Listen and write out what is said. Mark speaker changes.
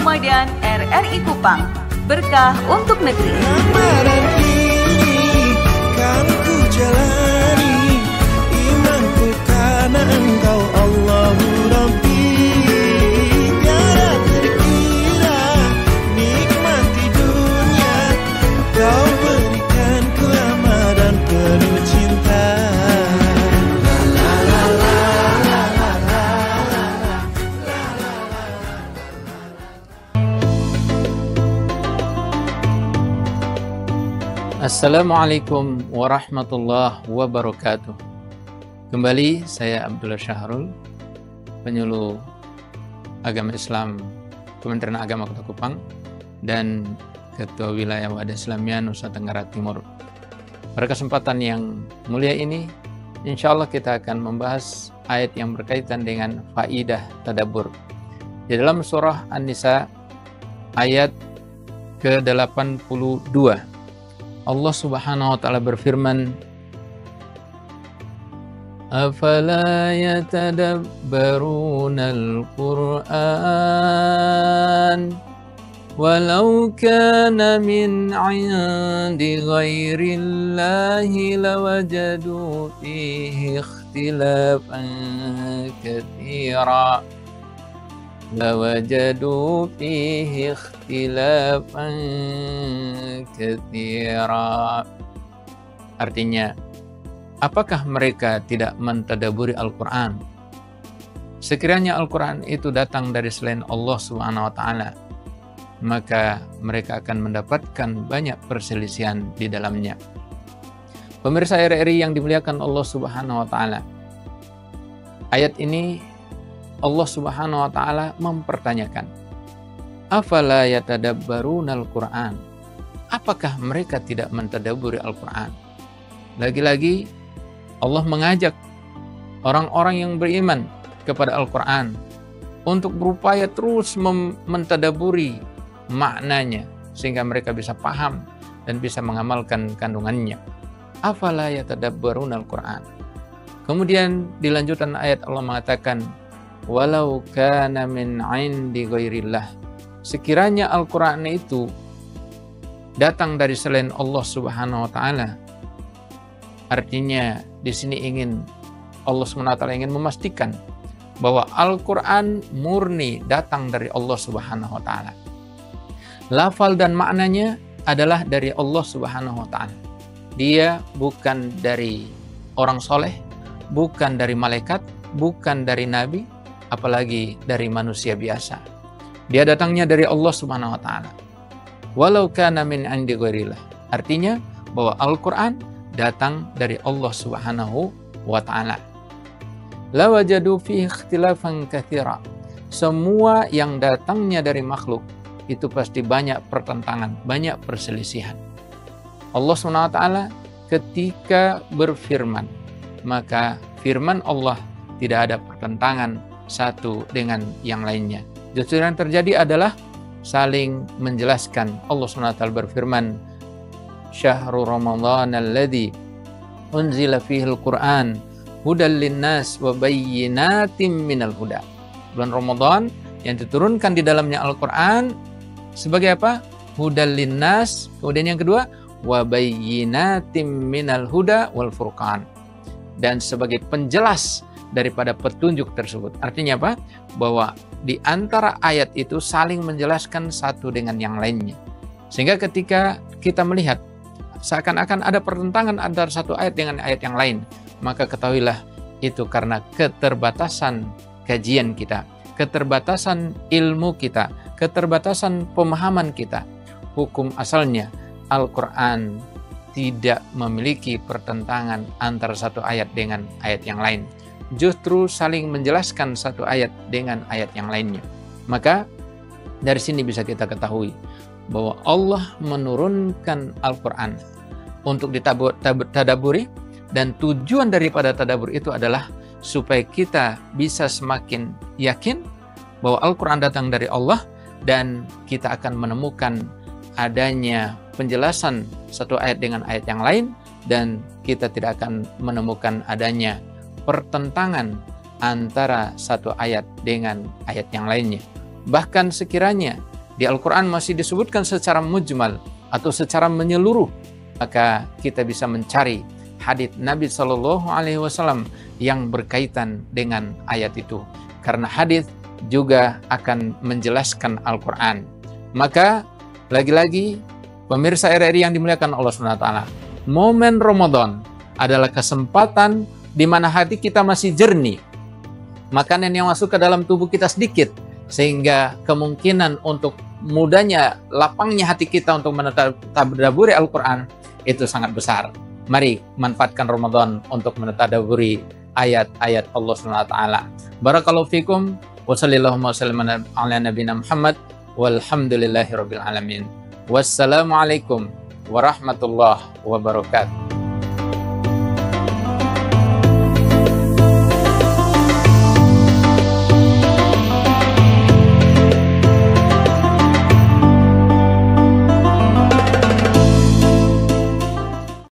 Speaker 1: Ramadan RRI Kupang. Berkah untuk negeri.
Speaker 2: Ramadan ini kan ku jalani, imanku karena Engkau Allahu Rabbi. Tiada terkira nikmati dunia, Kau berikanku Ramadan penuh cinta.
Speaker 3: Assalamualaikum warahmatullahi wabarakatuh. Kembali saya Abdullah Syahrul, penyuluh agama Islam Kementerian Agama Kota Kupang dan Ketua Wilayah Wadah Islamiyah Nusa Tenggara Timur. Pada kesempatan yang mulia ini, insya Allah kita akan membahas ayat yang berkaitan dengan faidah tadabbur. Di dalam surah An-Nisa ayat ke-82, Allah Subhanahu wa taala berfirman, "Afala yatadabbarunal Qur'an walau kana min 'indi ghairillahi lawajadu fihi ikhtilafan katsira." Lawajadu fihi ikhtilafan katsira. Artinya, apakah mereka tidak mentadaburi Al-Quran? Sekiranya Al-Quran itu datang dari selain Allah Subhanahu wa taala, maka mereka akan mendapatkan banyak perselisihan di dalamnya. Pemirsa RRI yang dimuliakan Allah Subhanahu wa taala, ayat ini Allah Subhanahu wa taala mempertanyakan, afala yatadabbarunal Qur'an? Apakah mereka tidak mentadabburi Al-Qur'an? Lagi-lagi Allah mengajak orang-orang yang beriman kepada Al-Qur'an untuk berupaya terus mentadabburi maknanya sehingga mereka bisa paham dan bisa mengamalkan kandungannya. Afala yatadabbarunal Qur'an? Kemudian di lanjutan ayat Allah mengatakan, walau kana min 'indi ghairillah. Sekiranya Al-Qur'an itu datang dari selain Allah Subhanahu wa taala. Artinya di sini Allah Subhanahu wa taala ingin memastikan bahwa Al-Qur'an murni datang dari Allah Subhanahu wa taala. Lafal dan maknanya adalah dari Allah Subhanahu wa taala. Dia bukan dari orang soleh, bukan dari malaikat, bukan dari nabi, apalagi dari manusia biasa. Dia datangnya dari Allah Subhanahu wa taala. Walau kana min 'indi ghairillah. Artinya bahwa Al-Qur'an datang dari Allah Subhanahu wa taala. La wajadu fihi ikhtilafan katsira. Semua yang datangnya dari makhluk itu pasti banyak pertentangan, banyak perselisihan. Allah Subhanahu wa taala ketika berfirman, maka firman Allah tidak ada pertentangan satu dengan yang lainnya. Justru yang terjadi adalah saling menjelaskan. Allah SWT berfirman, Syahrul Ramadan alladzi unzila fihil Qur'an hudal linnas wa bayyinatim minal huda. Bulan Ramadan yang diturunkan di dalamnya Al-Quran sebagai apa? Hudal linnas. Kemudian yang kedua, wa bayyinatim minal huda wal furqan. Dan sebagai penjelas daripada petunjuk tersebut. Artinya apa? Bahwa di antara ayat itu saling menjelaskan satu dengan yang lainnya. Sehingga ketika kita melihat seakan-akan ada pertentangan antara satu ayat dengan ayat yang lain, maka ketahuilah itu karena keterbatasan kajian kita, keterbatasan ilmu kita, keterbatasan pemahaman kita. Hukum asalnya Al-Quran tidak memiliki pertentangan antara satu ayat dengan ayat yang lain. Justru saling menjelaskan satu ayat dengan ayat yang lainnya. Maka dari sini bisa kita ketahui bahwa Allah menurunkan Al-Quran untuk ditadaburi, dan tujuan daripada tadabur itu adalah supaya kita bisa semakin yakin bahwa Al-Quran datang dari Allah dan kita akan menemukan adanya penjelasan satu ayat dengan ayat yang lain, dan kita tidak akan menemukan adanya pertentangan antara satu ayat dengan ayat yang lainnya. Bahkan sekiranya di Al-Quran masih disebutkan secara mujmal atau secara menyeluruh, maka kita bisa mencari hadits Nabi Shallallahu Alaihi Wasallam yang berkaitan dengan ayat itu, karena hadits juga akan menjelaskan Al-Quran. Maka lagi-lagi pemirsa RRI yang dimuliakan Allah SWT, momen Ramadan adalah kesempatan di mana hati kita masih jernih, makanan yang masuk ke dalam tubuh kita sedikit, sehingga kemungkinan untuk mudahnya, lapangnya hati kita untuk menatadaburi Al-Quran itu sangat besar. Mari manfaatkan Ramadan untuk menatadaburi ayat-ayat Allah SWT. Barakallahu fikum, wa sallallahu wa sallam ala nabiyina Muhammad, walhamdulillahi rabbil alamin. Wassalamualaikum warahmatullahi wabarakatuh.